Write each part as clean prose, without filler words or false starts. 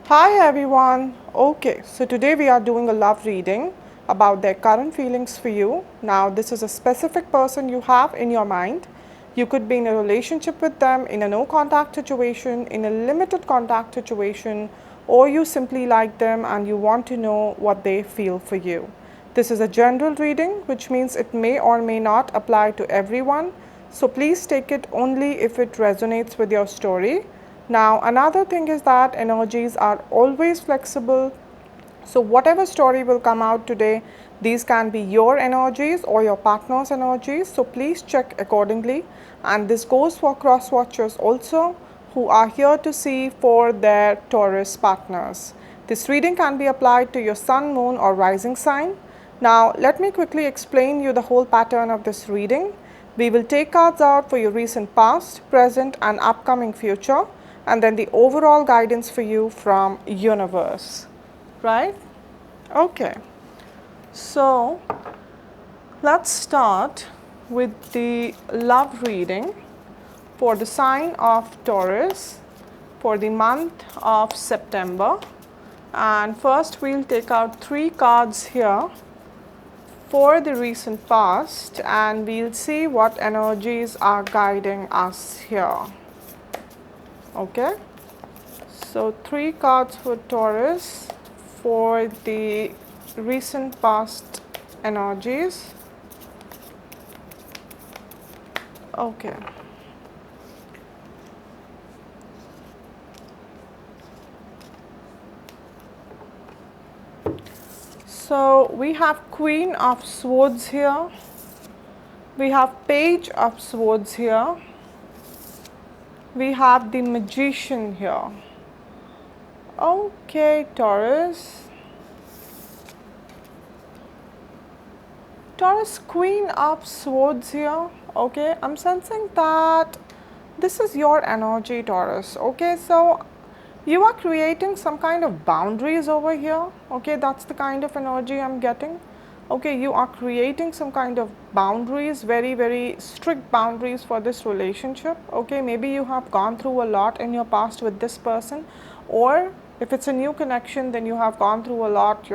Hi everyone. Okay, so today we are doing a love reading about their current feelings for you. Now, this is a specific person you have in your mind. You could be in a relationship with them, in a no contact situation, in a limited contact situation, or you simply like them and you want to know what they feel for you. This is a general reading, which means it may or may not apply to everyone. So please take it only if it resonates with your story. Now, another thing is that energies are always flexible. So, whatever story will come out today, these can be your energies or your partner's energies. So, please check accordingly. And this goes for cross watchers also, who are here to see for their Taurus partners. This reading can be applied to your sun, moon, or rising sign. Now, let me quickly explain you the whole pattern of this reading. We will take cards out for your recent past, present, and upcoming future, and then the overall guidance for you from universe, right? Okay, so let's start with the love reading for the sign of Taurus for the month of September. And first we'll take out 3 cards here for the recent past, and we'll see what energies are guiding us here. Okay, so 3 cards for Taurus for the recent past energies. Okay, so we have Queen of Swords here, we have Page of Swords here, we have the Magician here. Okay, Taurus. Taurus, Queen of Swords here. Okay, I'm sensing that this is your energy, Taurus. Okay, so you are creating some kind of boundaries over here. Okay, that's the kind of energy I'm getting. Okay, you are creating some kind of boundaries, very, very strict boundaries for this relationship. Okay, maybe you have gone through a lot in your past with this person, or if it's a new connection, then you have gone through a lot,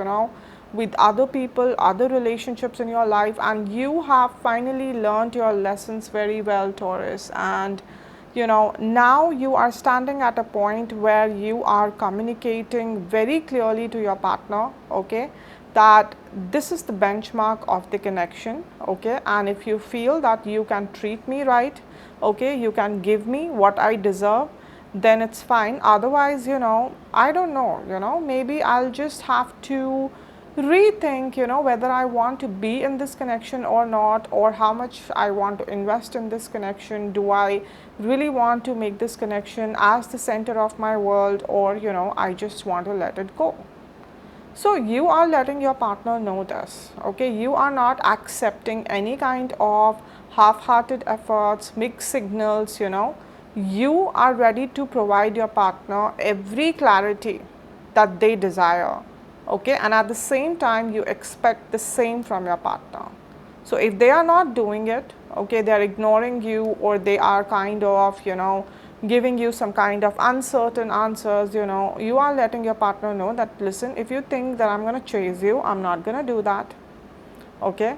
with other people, other relationships in your life, and you have finally learned your lessons very well, Taurus. And now you are standing at a point where you are communicating very clearly to your partner, okay, that this is the benchmark of the connection, okay, and if you feel that you can treat me right, okay, you can give me what I deserve, then it's fine. Otherwise, I don't know, maybe I'll just have to rethink, whether I want to be in this connection or not, or how much I want to invest in this connection. Do I really want to make this connection as the center of my world, or I just want to let it go? So you are letting your partner know this, okay? You are not accepting any kind of half-hearted efforts, mixed signals, You are ready to provide your partner every clarity that they desire, okay? And at the same time, you expect the same from your partner. So if they are not doing it, okay, they are ignoring you, or they are kind of, giving you some kind of uncertain answers, you are letting your partner know that, listen, if you think that I'm going to chase you, I'm not going to do that, okay?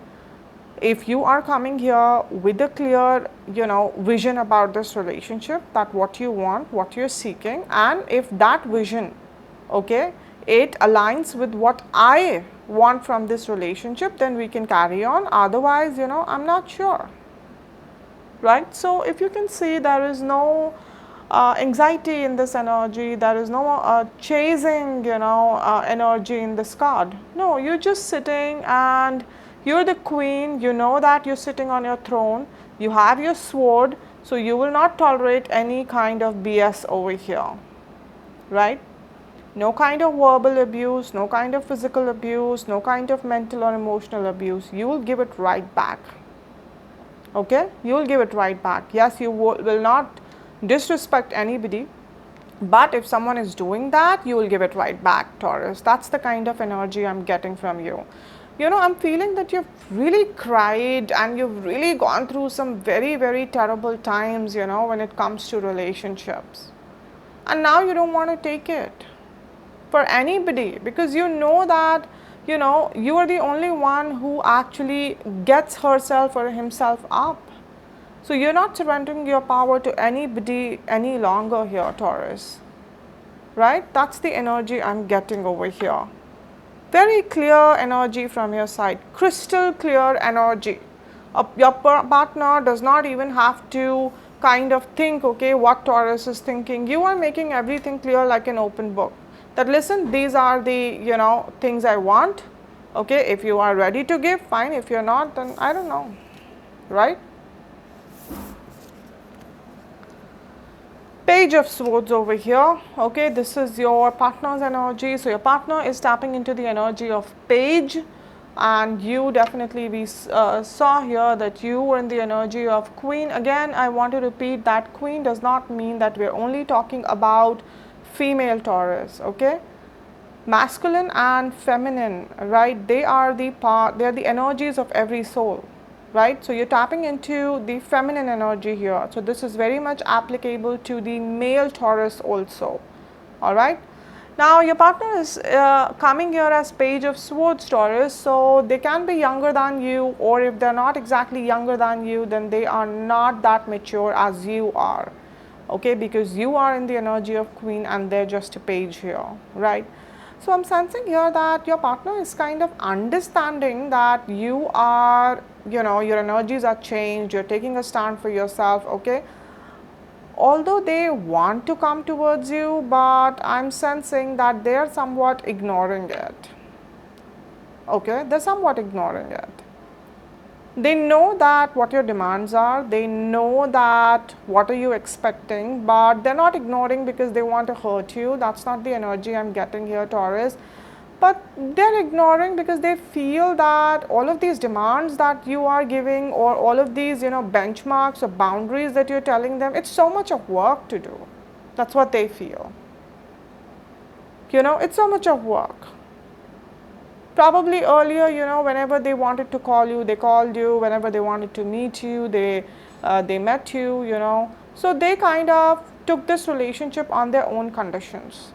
If you are coming here with a clear, vision about this relationship, that what you want, what you're seeking, and if that vision, okay, it aligns with what I want from this relationship, then we can carry on. Otherwise, I'm not sure, right? So if you can see, there is no anxiety in this energy, there is no chasing, energy in this card. No, you're just sitting and you're the queen, you know that you're sitting on your throne, you have your sword, so you will not tolerate any kind of BS over here, right? No kind of verbal abuse, no kind of physical abuse, no kind of mental or emotional abuse. You will give it right back, okay? You will give it right back. Yes, you will not disrespect anybody, but if someone is doing that, you will give it right back, Taurus. That's the kind of energy I'm getting from you. I'm feeling that you've really cried and you've really gone through some very, very terrible times, when it comes to relationships. And now you don't want to take it. for anybody, because you know that you are the only one who actually gets herself or himself up. So you're not surrendering your power to anybody any longer here, Taurus, right? That's the energy I'm getting over here. Very clear energy from your side, crystal clear energy. Your partner does not even have to kind of think, okay, what Taurus is thinking. You are making everything clear like an open book. That listen, these are the things I want. Okay, if you are ready to give, fine. If you're not, then I don't know, right? Page of Swords over here. Okay, this is your partner's energy. So your partner is tapping into the energy of Page, and you definitely, we saw here that you were in the energy of Queen. Again, I want to repeat that Queen does not mean that we're only talking about female Taurus. Okay, masculine and feminine, right? They are the energies of every soul, right? So you're tapping into the feminine energy here. So this is very much applicable to the male Taurus also. All right. Now your partner is coming here as Page of Swords Taurus. So they can be younger than you, or if they're not exactly younger than you, then they are not that mature as you are. Okay, because you are in the energy of Queen and they're just a page here, right? So I'm sensing here that your partner is kind of understanding that you are, your energies are changed, you're taking a stand for yourself, okay? Although they want to come towards you, but I'm sensing that they're somewhat ignoring it. Okay, they're somewhat ignoring it. They know that what your demands are, they know that what are you expecting, but they're not ignoring because they want to hurt you. That's not the energy I'm getting here, Taurus. But they're ignoring because they feel that all of these demands that you are giving, or all of these benchmarks or boundaries that you're telling them, it's so much of work to do. That's what they feel. It's so much of work. Probably earlier, whenever they wanted to call you, they called you. Whenever they wanted to meet you, they met you, So they kind of took this relationship on their own conditions.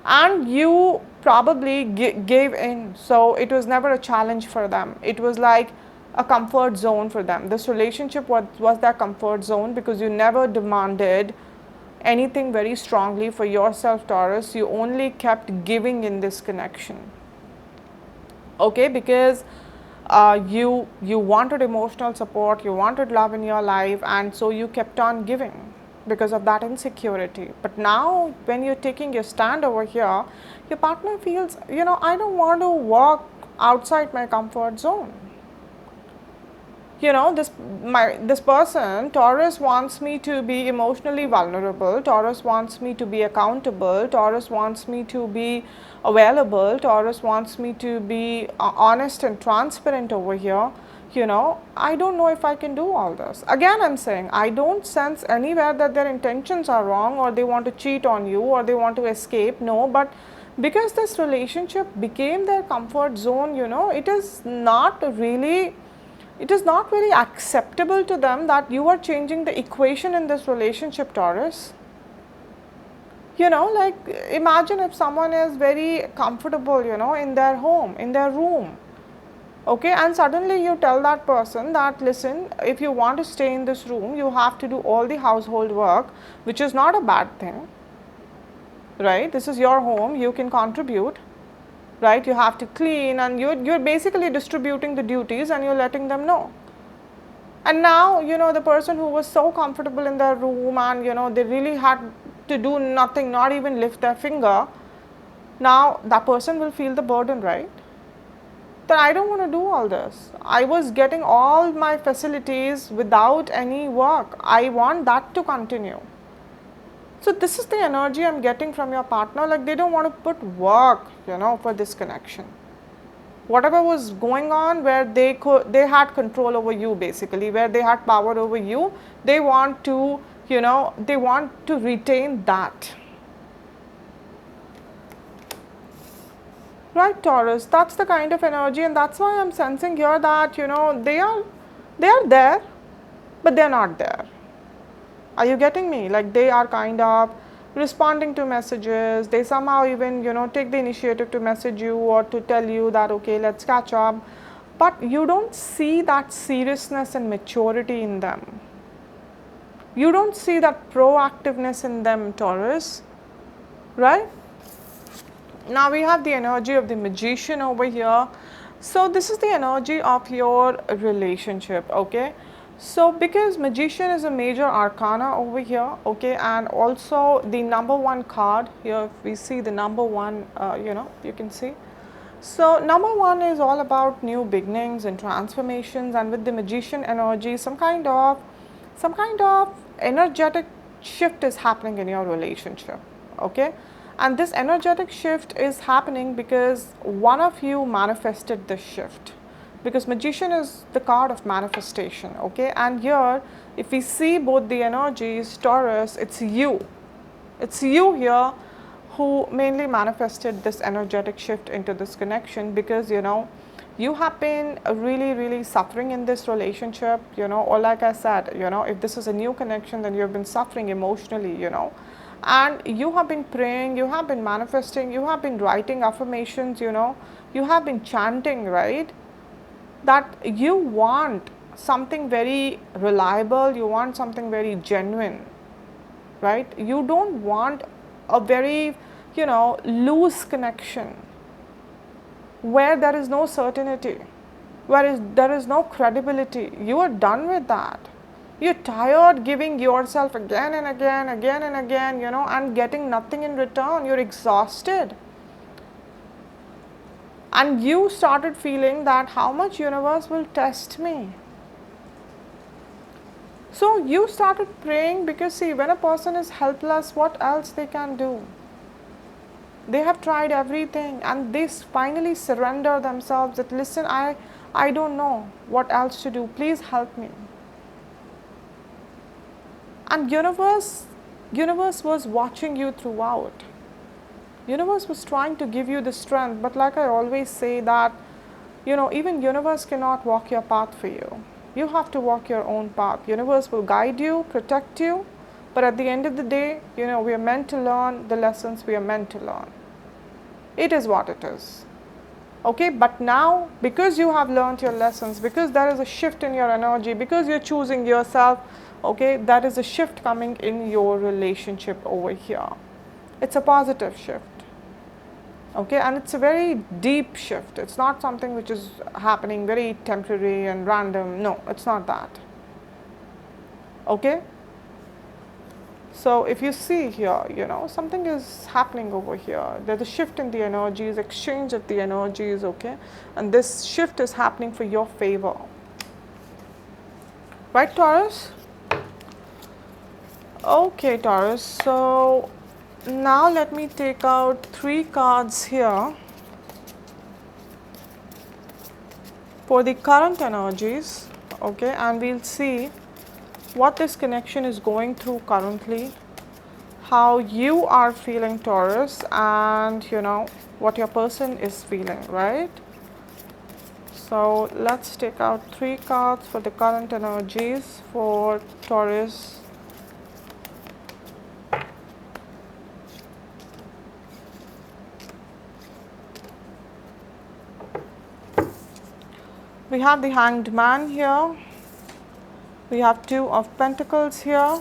And you probably gave in. So it was never a challenge for them. It was like a comfort zone for them. This relationship was their comfort zone because you never demanded anything very strongly for yourself, Taurus. You only kept giving in this connection. Okay, because you wanted emotional support, you wanted love in your life, and so you kept on giving because of that insecurity. But now when you're taking your stand over here, your partner feels, I don't want to walk outside my comfort zone. This person, Taurus, wants me to be emotionally vulnerable. Taurus wants me to be accountable. Taurus wants me to be available. Taurus wants me to be honest and transparent over here. I don't know if I can do all this. Again, I'm saying I don't sense anywhere that their intentions are wrong, or they want to cheat on you, or they want to escape. No, but because this relationship became their comfort zone, it is not really acceptable to them that you are changing the equation in this relationship, Taurus. Like imagine if someone is very comfortable, in their home, in their room. Okay, and suddenly you tell that person that, listen, if you want to stay in this room, you have to do all the household work, which is not a bad thing, right? This is your home, you can contribute. Right, you have to clean, and you're basically distributing the duties and you're letting them know. And now, the person who was so comfortable in their room and, they really had to do nothing, not even lift their finger, now that person will feel the burden, right? That I don't want to do all this. I was getting all my facilities without any work. I want that to continue. So this is the energy I'm getting from your partner, like they don't want to put work, for this connection. Whatever was going on where they had control over you, basically, where they had power over you, they want to, retain that. Right, Taurus, that's the kind of energy, and that's why I'm sensing here that, they are there, but they're not there. Are you getting me? Like they are kind of responding to messages. They somehow even, take the initiative to message you or to tell you that, okay, let's catch up. But you don't see that seriousness and maturity in them. You don't see that proactiveness in them, Taurus, right? Now we have the energy of the magician over here. So this is the energy of your relationship, okay? So because magician is a major arcana over here, okay, and also the number one card here, if we see the number one, you can see. So number one is all about new beginnings and transformations, and with the magician energy, some kind of energetic shift is happening in your relationship, okay? And this energetic shift is happening because one of you manifested this shift, because magician is the card of manifestation, okay? And here if we see both the energies, Taurus, it's you here who mainly manifested this energetic shift into this connection, because you have been really suffering in this relationship, or like I said, if this is a new connection, then you have been suffering emotionally, and you have been praying, you have been manifesting, you have been writing affirmations, you have been chanting, right? That you want something very reliable, you want something very genuine, right? You don't want a very, loose connection where there is no certainty, where there is no credibility. You are done with that. You're tired giving yourself again and again, and getting nothing in return. You're exhausted. And you started feeling that how much universe will test me. So you started praying, because see, when a person is helpless, what else they can do? They have tried everything and they finally surrender themselves that, listen, I don't know what else to do. Please help me. And universe was watching you throughout. Universe was trying to give you the strength, but like I always say that, even universe cannot walk your path for you. You have to walk your own path. Universe will guide you, protect you, but at the end of the day, we are meant to learn the lessons we are meant to learn. It is what it is. Okay, but now, because you have learned your lessons, because there is a shift in your energy, because you're choosing yourself, okay, that is a shift coming in your relationship over here. It's a positive shift. Okay, and it's a very deep shift. It's not something which is happening very temporary and random. No, it's not that. Okay. So if you see here, something is happening over here. There's a shift in the energies, exchange of the energies, okay? And this shift is happening for your favor. Right, Taurus? Okay, Taurus. So now let me take out 3 cards here for the current energies, okay? And we'll see what this connection is going through currently, how you are feeling, Taurus, and what your person is feeling, right? So let's take out 3 cards for the current energies for Taurus. We have the Hanged Man here. We have 2 of Pentacles here,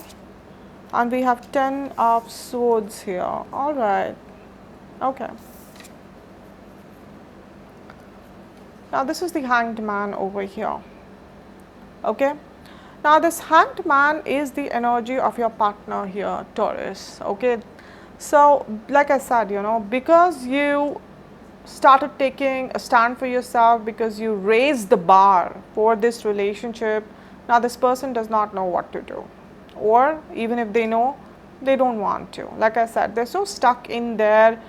and we have 10 of Swords here. All right. Okay. Now this is the Hanged Man over here. Okay. Now this Hanged Man is the energy of your partner here, Taurus. Okay. So like I said, because you started taking a stand for yourself, because you raised the bar for this relationship, now this person does not know what to do, or even if they know, they don't want to. Like I said, they're so stuck in their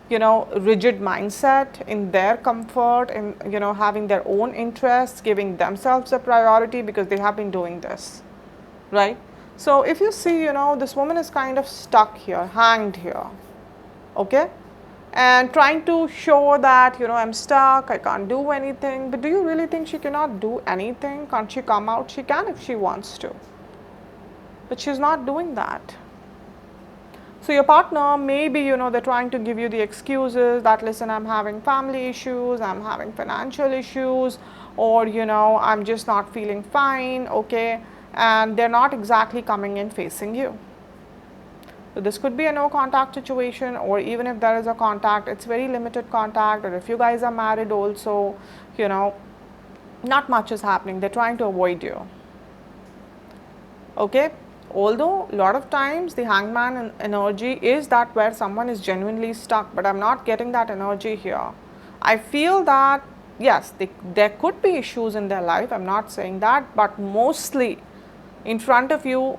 rigid mindset, in their comfort, in having their own interests, giving themselves a priority, because they have been doing this, right? So if you see, this woman is kind of stuck here, hanged here, okay, and trying to show that I'm stuck, I can't do anything. But do you really think she cannot do anything? Can't she come out? She can if she wants to, but she's not doing that. So your partner, maybe, they're trying to give you the excuses that, listen, I'm having family issues, I'm having financial issues, or, I'm just not feeling fine, okay? And they're not exactly coming and facing you. So this could be a no contact situation, or even if there is a contact, it's very limited contact, or if you guys are married also, not much is happening. They're trying to avoid you. Okay, although a lot of times the hangman energy is that where someone is genuinely stuck, but I'm not getting that energy here. I feel that yes, there could be issues in their life, I'm not saying that, but mostly in front of you,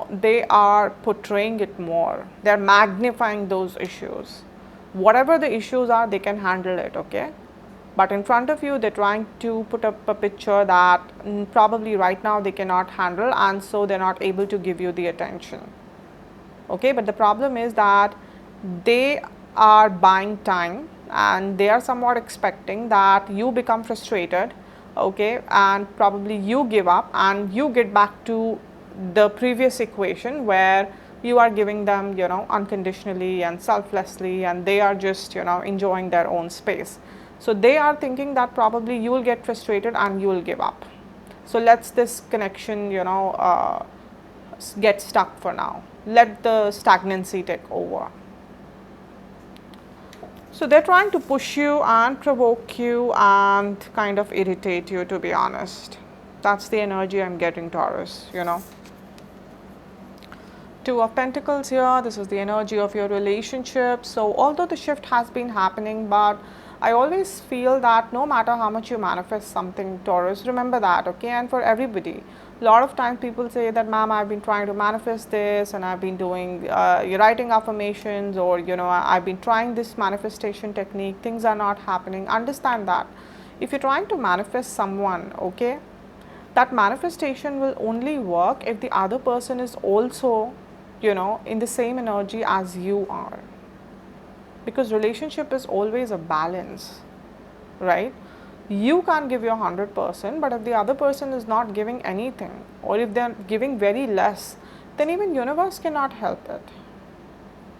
they are portraying it more, they're magnifying those issues. Whatever the issues are, they can handle it, okay? But in front of you, they're trying to put up a picture that probably right now they cannot handle, and so they're not able to give you the attention. Okay, but the problem is that they are buying time, and they are somewhat expecting that you become frustrated, okay, and probably you give up and you get back to the previous equation where you are giving them, unconditionally and selflessly, and they are just, enjoying their own space. So they are thinking that probably you will get frustrated and you will give up. So let's this connection, get stuck for now. Let the stagnancy take over. So they're trying to push you and provoke you and kind of irritate you, to be honest. That's the energy I'm getting, Taurus, Two of Pentacles here. This is the energy of your relationship. So although the shift has been happening, but I always feel that no matter how much you manifest something, Taurus, remember that, okay? And for everybody, a lot of times people say that, ma'am, I've been trying to manifest this, and I've been doing writing affirmations, or I've been trying this manifestation technique, things are not happening. Understand that if you're trying to manifest someone, okay, that manifestation will only work if the other person is also in the same energy as you are, because relationship is always a balance, right? You can't give your 100%, but if the other person is not giving anything, or if they're giving very less, then even universe cannot help it.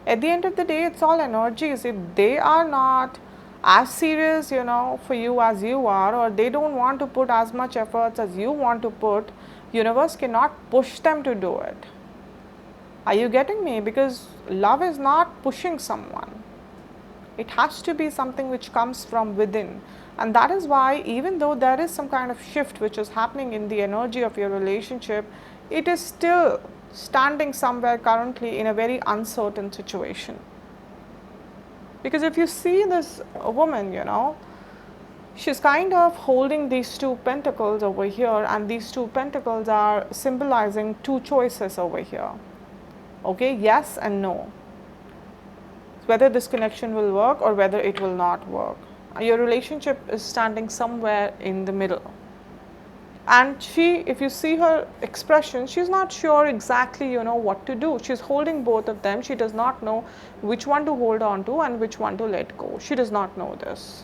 At the end of the day, it's all energies. If they are not as serious, for you as you are, or they don't want to put as much efforts as you want to put, universe cannot push them to do it. Are you getting me? Because love is not pushing someone. It has to be something which comes from within. And that is why, even though there is some kind of shift which is happening in the energy of your relationship, it is still standing somewhere currently in a very uncertain situation. Because if you see this woman, she's kind of holding these two pentacles over here, and these two pentacles are symbolizing two choices over here. Okay, yes and no. Whether this connection will work or whether it will not work. Your relationship is standing somewhere in the middle. And she, if you see her expression, she's not sure exactly, what to do. She's holding both of them. She does not know which one to hold on to and which one to let go. She does not know this.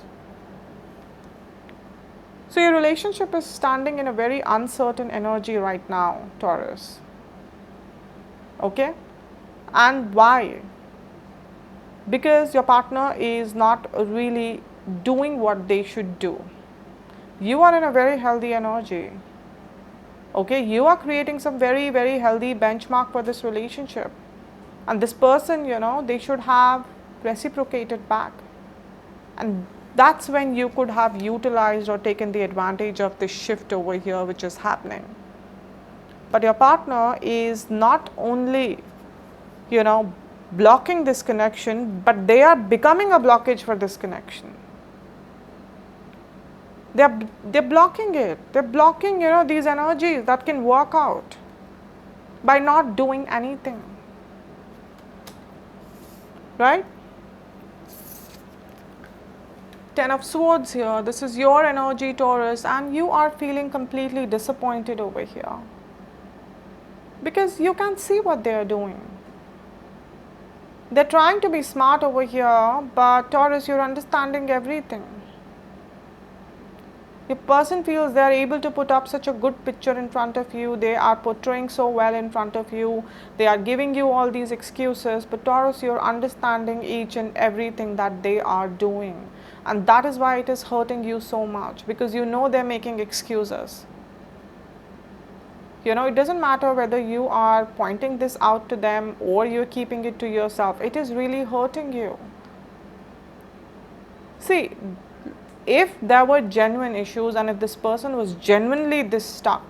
So your relationship is standing in a very uncertain energy right now, Taurus. Okay? And why? Because your partner is not really doing what they should do. You are in a very healthy energy. Okay, you are creating some very, very healthy benchmark for this relationship. And this person, they should have reciprocated back. And that's when you could have utilized or taken the advantage of this shift over here which is happening. But your partner is not only, blocking this connection, but they are becoming a blockage for this connection. They're blocking it. They're blocking, these energies that can work out by not doing anything. Right? Ten of Swords here. This is your energy, Taurus, and you are feeling completely disappointed over here. Because you can't see what they are doing. They're trying to be smart over here, but Taurus, you're understanding everything. Your person feels they are able to put up such a good picture in front of you, they are portraying so well in front of you, they are giving you all these excuses, but Taurus, you're understanding each and everything that they are doing, and that is why it is hurting you so much, because you know they're making excuses. You know, it doesn't matter whether you are pointing this out to them or you're keeping it to yourself, it is really hurting you. See, if there were genuine issues and if this person was genuinely this stuck,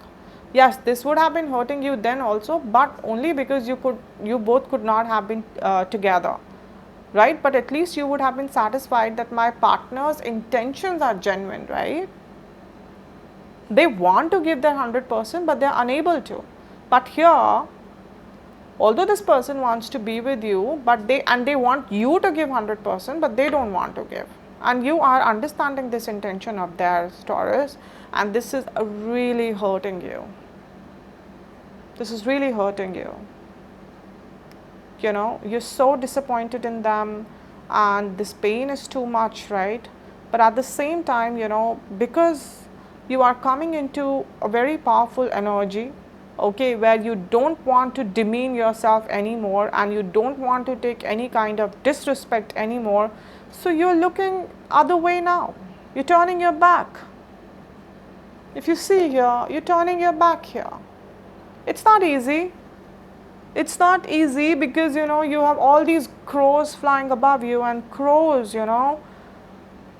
yes, this would have been hurting you then also, but only because you both could not have been together, right? But at least you would have been satisfied that my partner's intentions are genuine, right? They want to give their 100%, but they're unable to. But here, although this person wants to be with you, but they want you to give 100%, but they don't want to give. And you are understanding this intention of theirs, Taurus, and this is really hurting you. This is really hurting you. You know, you're so disappointed in them, and this pain is too much, right? But at the same time, you know, because you are coming into a very powerful energy, okay, where you don't want to demean yourself anymore and you don't want to take any kind of disrespect anymore. So you're looking other way now. You're turning your back. If you see here, you're turning your back here. It's not easy. It's not easy because, you know, you have all these crows flying above you, and crows, you know,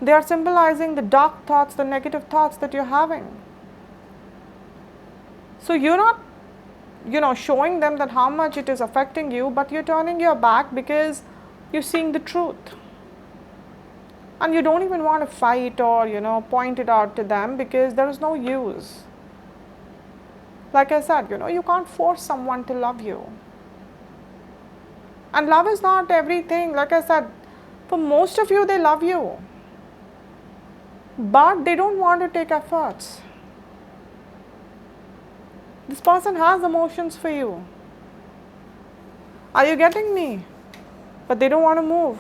they are symbolizing the dark thoughts, the negative thoughts that you're having. So you're not, you know, showing them that how much it is affecting you, but you're turning your back because you're seeing the truth. And you don't even want to fight or, you know, point it out to them because there is no use. Like I said, you know, you can't force someone to love you. And love is not everything. Like I said, for most of you, they love you, but they don't want to take efforts. This person has emotions for you. Are you getting me? But they don't want to move.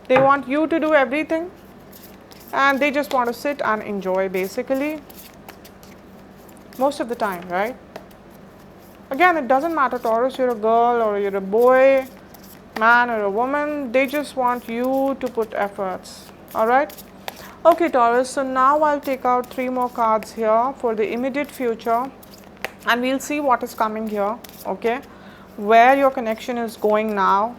They want you to do everything, and they just want to sit and enjoy, basically, most of the time, right? Again, it doesn't matter, Taurus, you're a girl or you're a boy, man or a woman, they just want you to put efforts, all right? Okay, Taurus, so now I'll take out 3 more cards here for the immediate future, and we'll see what is coming here, okay? Where your connection is going now,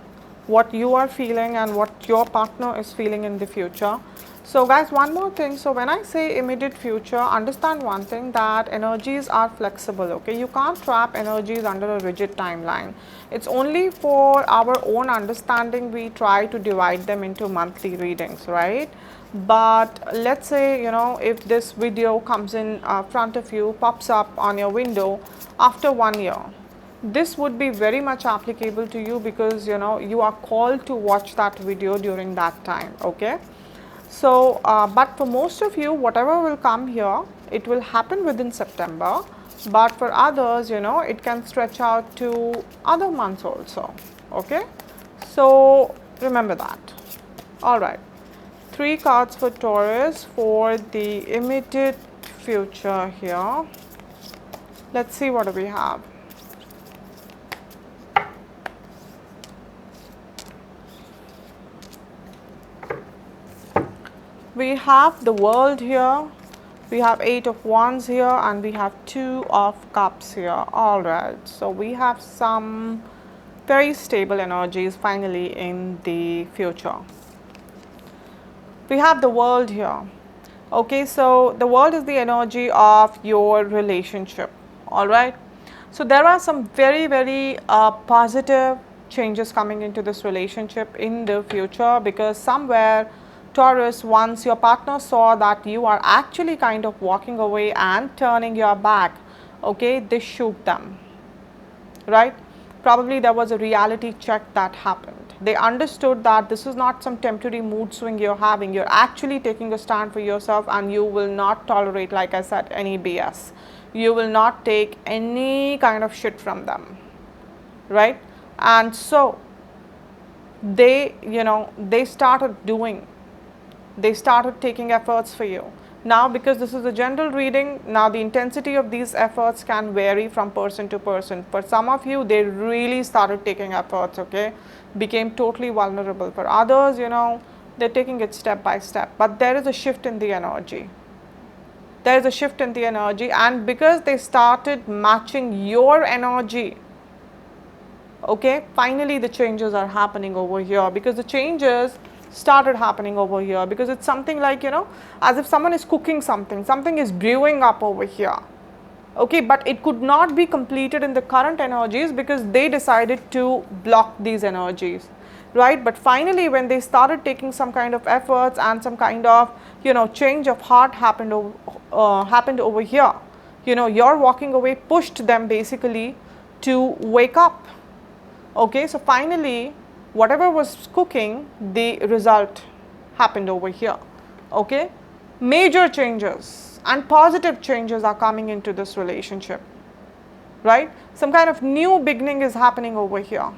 what you are feeling and what your partner is feeling in the future. So guys, one more thing. So when I say immediate future, understand one thing, that energies are flexible, okay? You can't trap energies under a rigid timeline. It's only for our own understanding we try to divide them into monthly readings, right? But let's say, you know, if this video comes in front of you, pops up on your window after 1 year, this would be very much applicable to you because, you know, you are called to watch that video during that time, okay? So, but for most of you, whatever will come here, it will happen within September, but for others, you know, it can stretch out to other months also, okay? So, remember that. All right, 3 cards for Taurus for the immediate future here. Let's see what do we have. We have the World here, we have 8 of Wands here, and we have 2 of Cups here. All right, so we have some very stable energies finally in the future. We have the World here. Okay, so the World is the energy of your relationship. All right, so there are some very positive changes coming into this relationship in the future, because somewhere, Taurus, once your partner saw that you are actually kind of walking away and turning your back, okay, this shook them, right? Probably there was a reality check that happened. They understood that this is not some temporary mood swing you're having. You're actually taking a stand for yourself, and you will not tolerate, like I said, any BS. You will not take any kind of shit from them, right? And so they, you know, they started taking efforts for you. Now, because this is a general reading, now the intensity of these efforts can vary from person to person. For some of you, they really started taking efforts, okay, became totally vulnerable. For others, you know, they're taking it step by step, but there is a shift in the energy. There is a shift in the energy, and because they started matching your energy, okay, finally the changes are happening over here, because the changes started happening over here, because it's something like, you know, as if someone is cooking something, something is brewing up over here, okay, but it could not be completed in the current energies because they decided to block these energies, right? But finally when they started taking some kind of efforts and some kind of, you know, change of heart happened over here, you know, your walking away pushed them basically to wake up. Okay, so finally whatever was cooking, the result happened over here. Okay, major changes and positive changes are coming into this relationship, right? Some kind of new beginning is happening over here,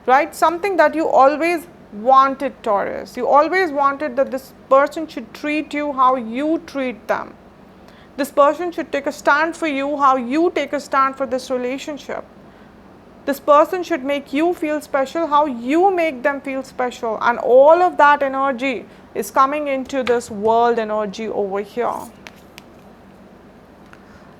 right? Something that you always wanted, Taurus. You always wanted that this person should treat you how you treat them. This person should take a stand for you how you take a stand for this relationship. This person should make you feel special how you make them feel special, and all of that energy is coming into this world energy over here.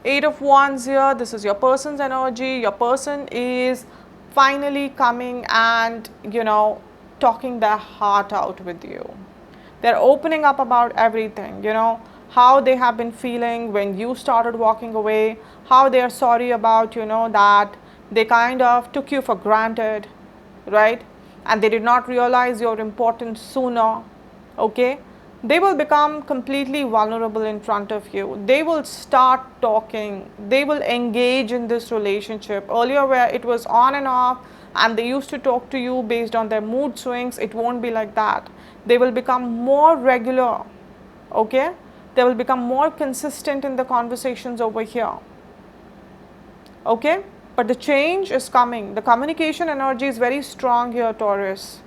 8 of Wands here, this is your person's energy. Your person is finally coming and, you know, talking their heart out with you. They're opening up about everything, you know, how they have been feeling when you started walking away, how they are sorry about, you know, that they kind of took you for granted, right? And they did not realize your importance sooner, okay? They will become completely vulnerable in front of you. They will start talking. They will engage in this relationship. Earlier where it was on and off and they used to talk to you based on their mood swings, it won't be like that. They will become more regular, okay? They will become more consistent in the conversations over here, okay? But the change is coming. The communication energy is very strong here, Taurus.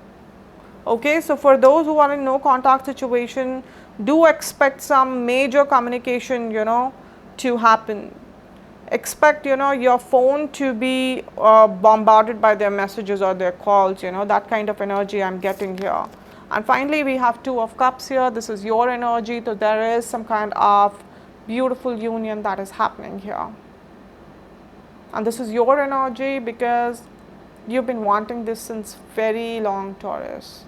Okay, so for those who are in no contact situation, do expect some major communication, you know, to happen. Expect, you know, your phone to be bombarded by their messages or their calls, you know, that kind of energy I'm getting here. And finally, we have 2 of Cups here. This is your energy, so there is some kind of beautiful union that is happening here. And this is your energy because you've been wanting this since very long, Taurus.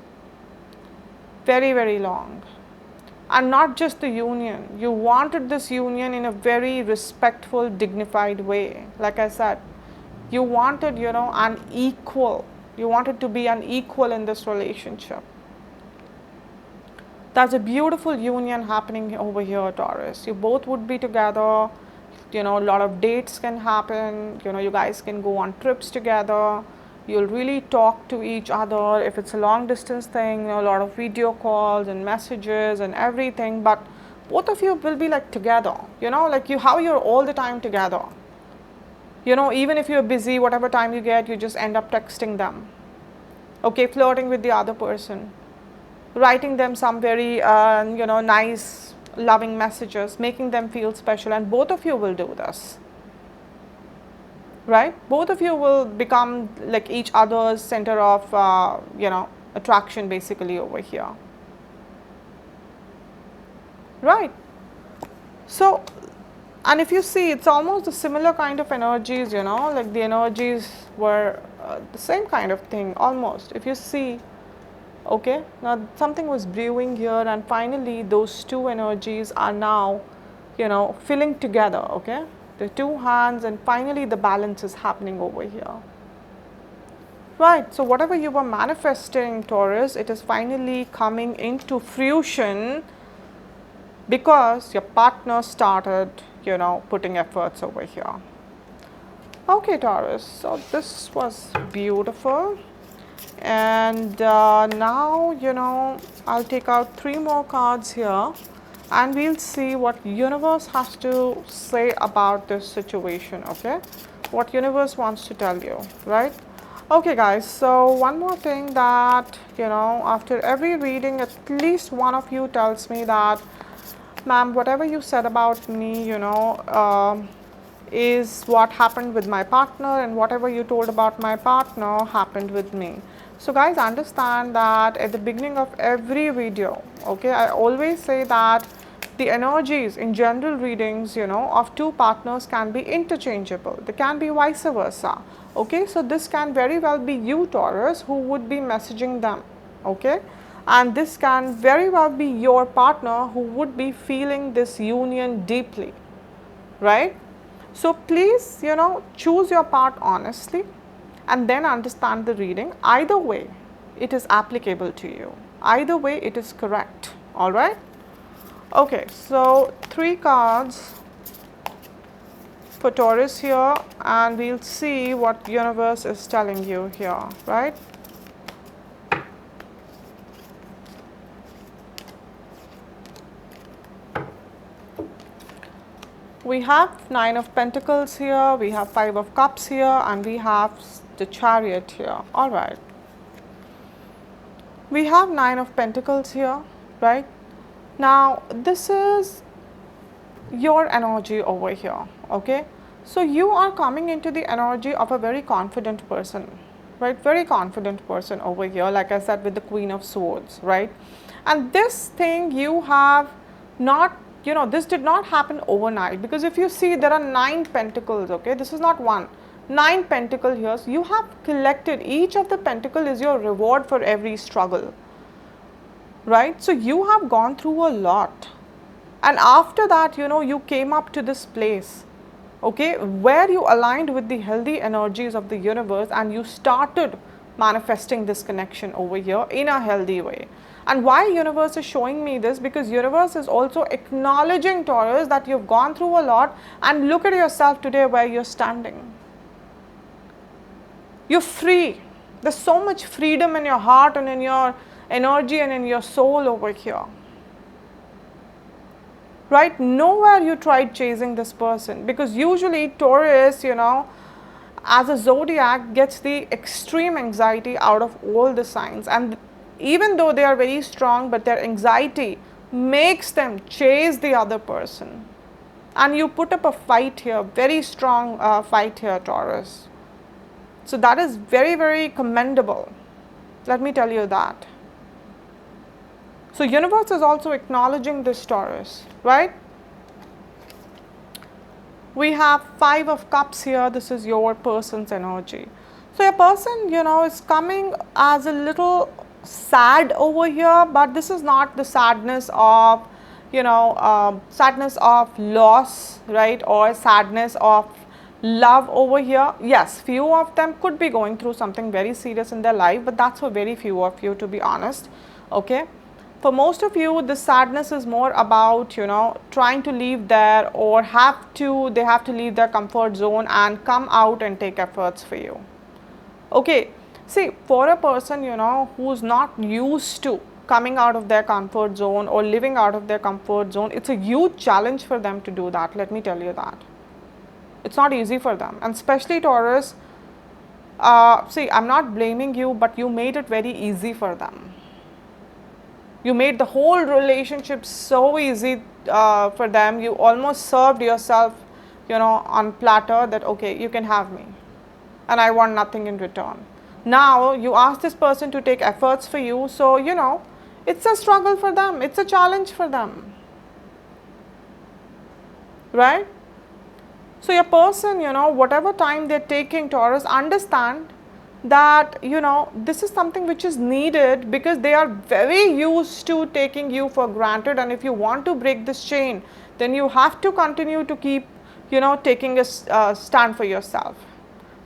Very, very long. And not just the union. You wanted this union in a very respectful, dignified way. Like I said, you wanted, you know, an equal. You wanted to be an equal in this relationship. There's a beautiful union happening over here, Taurus. You both would be together. You know, a lot of dates can happen. You know, you guys can go on trips together. You'll really talk to each other. If it's a long distance thing, you know, a lot of video calls and messages and everything. But both of you will be like together. You know, like how you're all the time together. You know, even if you're busy, whatever time you get, you just end up texting them. Okay, flirting with the other person. Writing them some very, you know, nice, loving messages, making them feel special, and both of you will do this, right? Both of you will become like each other's center of, you know, attraction basically over here, right? So, and if you see, it's almost a similar kind of energies, you know, like the energies were the same kind of thing almost. If you see, okay, now something was brewing here, and finally those two energies are now, you know, filling together, okay? The two hands, and finally the balance is happening over here. Right, so whatever you were manifesting, Taurus, it is finally coming into fruition because your partner started, you know, putting efforts over here. Okay, Taurus, so this was beautiful. And now, you know, I'll take out 3 more cards here and we'll see what universe has to say about this situation, okay? What universe wants to tell you, right? Okay, guys, so one more thing that, you know, after every reading, at least one of you tells me that Ma'am, whatever you said about me, is what happened with my partner, and whatever you told about my partner happened with me. So guys, understand that at the beginning of every video, okay, I always say that the energies in general readings, of two partners can be interchangeable. They can be vice versa. Okay, so this can very well be you, Taurus, who would be messaging them. Okay, and this can very well be your partner who would be feeling this union deeply, right? So please, choose your part honestly and then understand the reading. Either way, it is applicable to you. Either way, it is correct. All right? Okay, so 3 cards for Taurus here, and we'll see what universe is telling you here, right? We have 9 of Pentacles here, we have 5 of Cups here, and we have the Chariot here. All right. We have 9 of Pentacles here, right? Now, this is your energy over here, okay? So, you are coming into the energy of a very confident person, right? Very confident person over here, like I said, with the Queen of Swords, right? And this thing you have not, this did not happen overnight, because if you see, there are 9 pentacles, okay? This is not one. 9 pentacle here. So you have collected, each of the pentacle is your reward for every struggle, right? So you have gone through a lot, and after that, you came up to this place, okay, where you aligned with the healthy energies of the universe, and you started manifesting this connection over here in a healthy way. And why universe is showing me this? Because universe is also acknowledging, Taurus, that you've gone through a lot, and look at yourself today where you're standing. You're free. There's so much freedom in your heart and in your energy and in your soul over here. Right? Nowhere you tried chasing this person, because usually Taurus, as a zodiac, gets the extreme anxiety out of all the signs. And even though they are very strong, but their anxiety makes them chase the other person. And you put up a fight here, very strong fight here, Taurus. So that is very, very commendable. Let me tell you that. So universe is also acknowledging this, Taurus, right? We have 5 of Cups here. This is your person's energy. So your person, is coming as a little sad over here, but this is not the sadness of, sadness of loss, right? Or sadness of love over here. Yes, few of them could be going through something very serious in their life, but that's for very few of you, to be honest, okay? For most of you, the sadness is more about, trying to leave there, or they have to leave their comfort zone and come out and take efforts for you. Okay, see, for a person, who's not used to coming out of their comfort zone or living out of their comfort zone, it's a huge challenge for them to do that. Let me tell you that. It's not easy for them, and especially Taurus. See, I'm not blaming you, but you made it very easy for them. You made the whole relationship so easy for them. You almost served yourself, on platter that, okay, you can have me, and I want nothing in return. Now you ask this person to take efforts for you, so it's a struggle for them. It's a challenge for them, right? So your person, whatever time they're taking, Taurus, understand that, this is something which is needed, because they are very used to taking you for granted. And if you want to break this chain, then you have to continue to keep, taking a stand for yourself.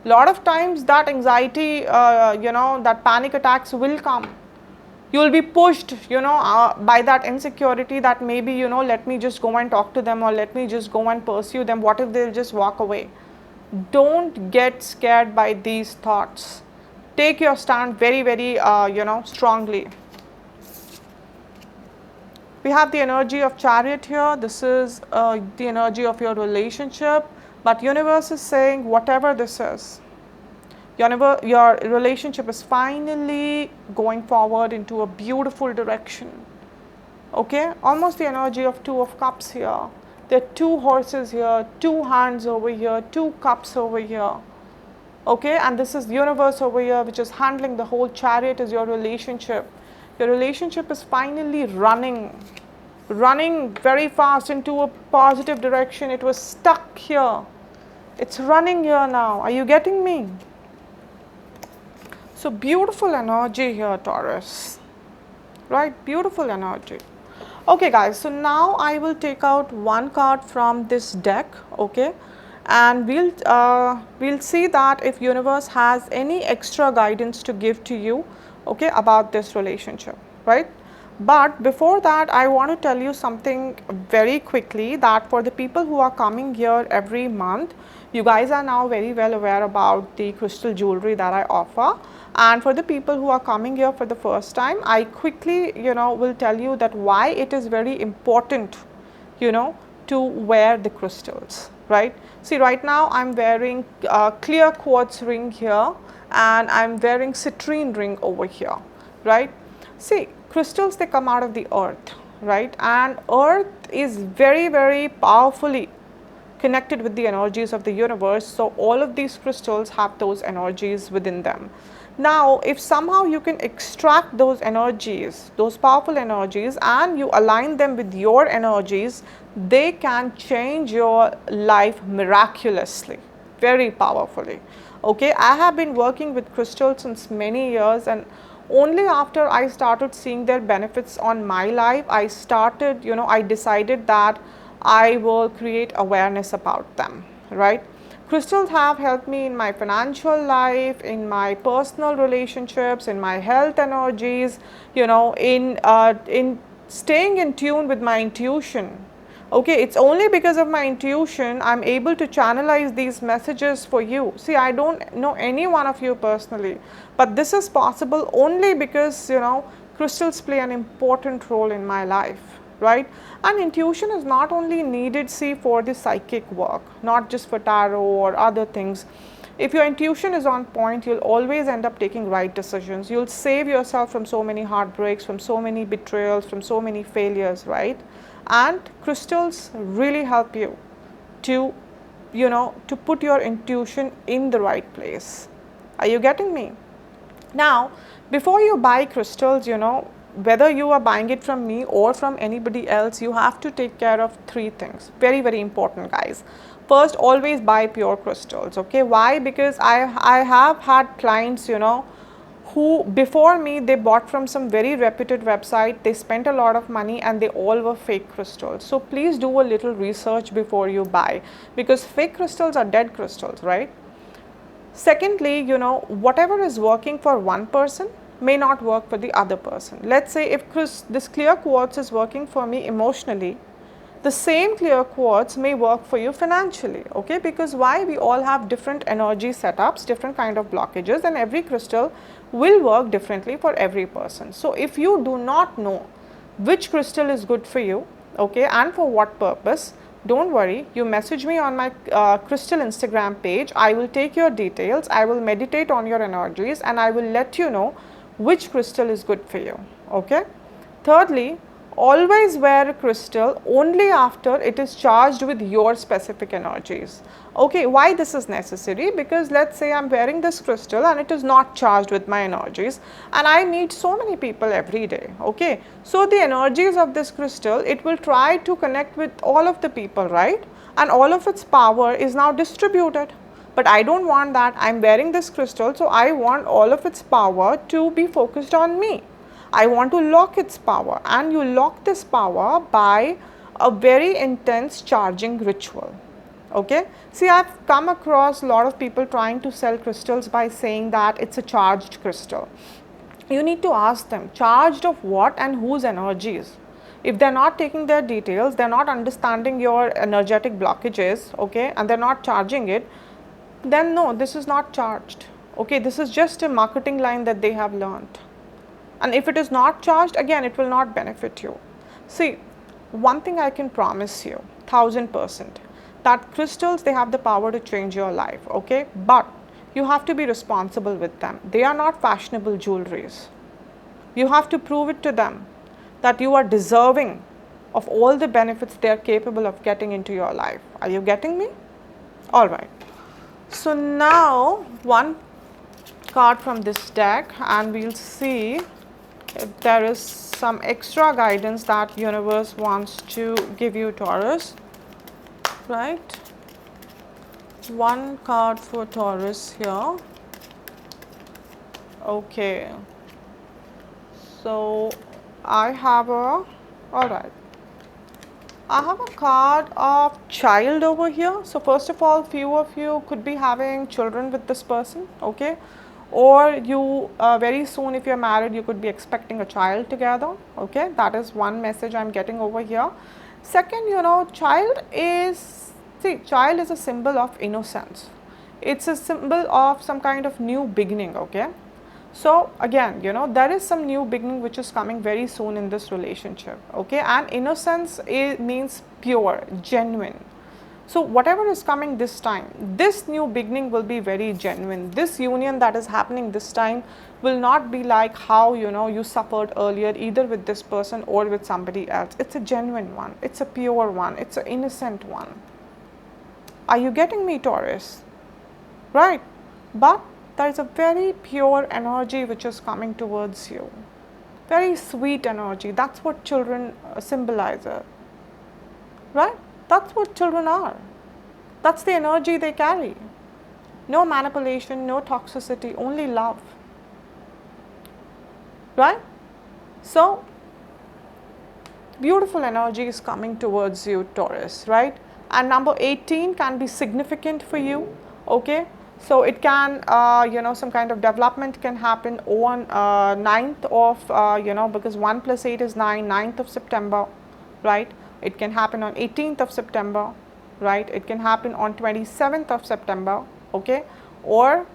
A lot of times that anxiety, that panic attacks will come. You will be pushed, by that insecurity, that maybe, let me just go and talk to them, or let me just go and pursue them. What if they'll just walk away? Don't get scared by these thoughts. Take your stand very, very, strongly. We have the energy of Chariot here. This is the energy of your relationship. But universe is saying, whatever this is, your relationship is finally going forward into a beautiful direction. Okay, almost the energy of Two of Cups here. There are two horses here, two hands over here, two cups over here. Okay, and this is the universe over here, which is handling the whole chariot is your relationship. Your relationship is finally running very fast into a positive direction. It was stuck here. It's running here now. Are you getting me? So beautiful energy here, Taurus. Right? Beautiful energy. Okay, guys. So now I will take out one card from this deck. Okay, and we'll see that if universe has any extra guidance to give to you. Okay, about this relationship. Right? But before that, I want to tell you something very quickly, that for the people who are coming here every month, you guys are now very well aware about the crystal jewelry that I offer. And for the people who are coming here for the first time, I quickly, will tell you that why it is very important, to wear the crystals, right? See, right now I'm wearing clear quartz ring here, and I'm wearing citrine ring over here, right? See, crystals, they come out of the earth, right? And earth is very, very powerfully connected with the energies of the universe. So all of these crystals have those energies within them. Now, if somehow you can extract those energies, those powerful energies, and you align them with your energies, they can change your life miraculously, very powerfully. Okay, I have been working with crystals since many years, and only after I started seeing their benefits on my life, I decided that I will create awareness about them, right? Crystals have helped me in my financial life, in my personal relationships, in my health energies, in staying in tune with my intuition. Okay, it's only because of my intuition I'm able to channelize these messages for you. See, I don't know any one of you personally, but this is possible only because, crystals play an important role in my life, right? And intuition is not only needed, see, for the psychic work, not just for tarot or other things. If your intuition is on point, you'll always end up taking right decisions. You'll save yourself from so many heartbreaks, from so many betrayals, from so many failures, right? And crystals really help you to, to put your intuition in the right place. Are you getting me? Now, before you buy crystals, whether you are buying it from me or from anybody else, you have to take care of three things. Very, very important, guys. First, always buy pure crystals. Okay, why? Because I have had clients, who before me, they bought from some very reputed website, they spent a lot of money, and they all were fake crystals. So please do a little research before you buy, because fake crystals are dead crystals, right? Secondly, whatever is working for one person may not work for the other person. Let's say if this clear quartz is working for me emotionally, the same clear quartz may work for you financially, okay? Because why? We all have different energy setups, different kind of blockages, and every crystal will work differently for every person. So if you do not know which crystal is good for you, okay, and for what purpose, don't worry, you message me on my crystal Instagram page. I will take your details, I will meditate on your energies, and I will let you know which crystal is good for you, okay? Thirdly, always wear a crystal only after it is charged with your specific energies. Okay, why this is necessary? Because let's say I'm wearing this crystal and it is not charged with my energies, and I meet so many people every day, okay? So the energies of this crystal, it will try to connect with all of the people, right? And all of its power is now distributed. But I don't want that. I'm wearing this crystal, so I want all of its power to be focused on me. I want to lock its power, and you lock this power by a very intense charging ritual. Okay, see, I've come across a lot of people trying to sell crystals by saying that it's a charged crystal. You need to ask them, charged of what and whose energies? If they're not taking their details, they're not understanding your energetic blockages, okay, and they're not charging it, then no, this is not charged. Okay, this is just a marketing line that they have learned. And if it is not charged, again, it will not benefit you. See, one thing I can promise you, 1000%, that crystals, they have the power to change your life, okay? But you have to be responsible with them. They are not fashionable jewelries. You have to prove it to them. that you are deserving of all the benefits they are capable of getting into your life. Are you getting me? All right. So now one card from this deck, and we'll see if there is some extra guidance that universe wants to give you, Taurus, right? One card for Taurus here. Okay. So I have a, all right. I have a card of child over here. So first of all, few of you could be having children with this person, okay? Or you very soon, if you're married, you could be expecting a child together, okay? That is one message I'm getting over here. Second, you know, child is a symbol of innocence. It's a symbol of some kind of new beginning, okay? So again, you know, there is some new beginning which is coming very soon in this relationship, okay? And innocence means pure, genuine. So whatever is coming this time, this new beginning will be very genuine. This union that is happening this time will not be like how, you know, you suffered earlier, either with this person or with somebody else. It's a genuine one. It's a pure one. It's an innocent one. Are you getting me, Taurus? Right? But there is a very pure energy which is coming towards you. Very sweet energy. That's what children symbolize, right? That's what children are. That's the energy they carry. No manipulation, no toxicity, only love, right? So beautiful energy is coming towards you, Taurus, right? And number 18 can be significant for you, okay? So it can, you know, some kind of development can happen on 9th of, you know, because 1 plus 8 is 9, 9th of September, right? It can happen on 18th of September, right? It can happen on 27th of September, okay? Or,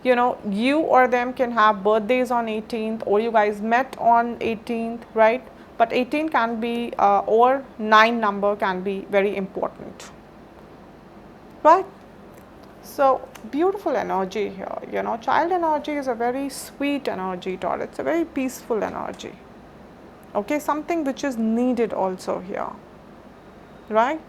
you know, you or them can have birthdays on 18th, or you guys met on 18th, right? But 18 can be, or 9 number can be very important, right? So beautiful energy here, you know, child energy is a very sweet energy, Taurus. It's a very peaceful energy, okay? Something which is needed also here, right?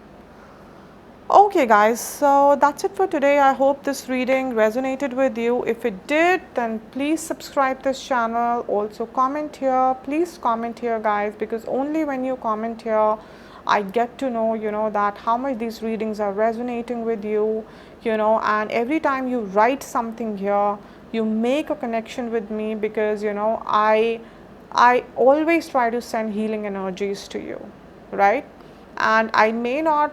Okay guys, so that's it for today. I hope this reading resonated with you. If it did, then please subscribe this channel. Also comment here. Please comment here, guys, because only when you comment here, I get to know, you know, that how much these readings are resonating with you, you know, and every time you write something here, you make a connection with me, because, you know, I always try to send healing energies to you, right? And I may not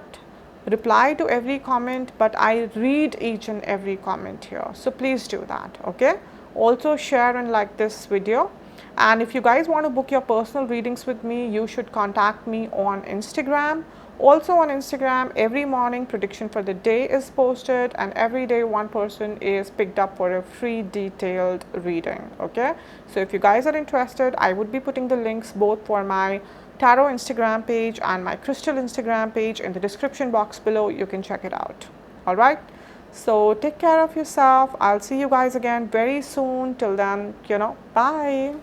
reply to every comment, but I read each and every comment here. So please do that, okay? Also share and like this video. And if you guys want to book your personal readings with me, you should contact me on Instagram. Also on Instagram, every morning prediction for the day is posted, and every day one person is picked up for a free detailed reading, okay? So if you guys are interested, I would be putting the links both for my Tarot Instagram page and my Crystal Instagram page in the description box below. You can check it out. All right. So take care of yourself. I'll see you guys again very soon. Till then, you know, bye.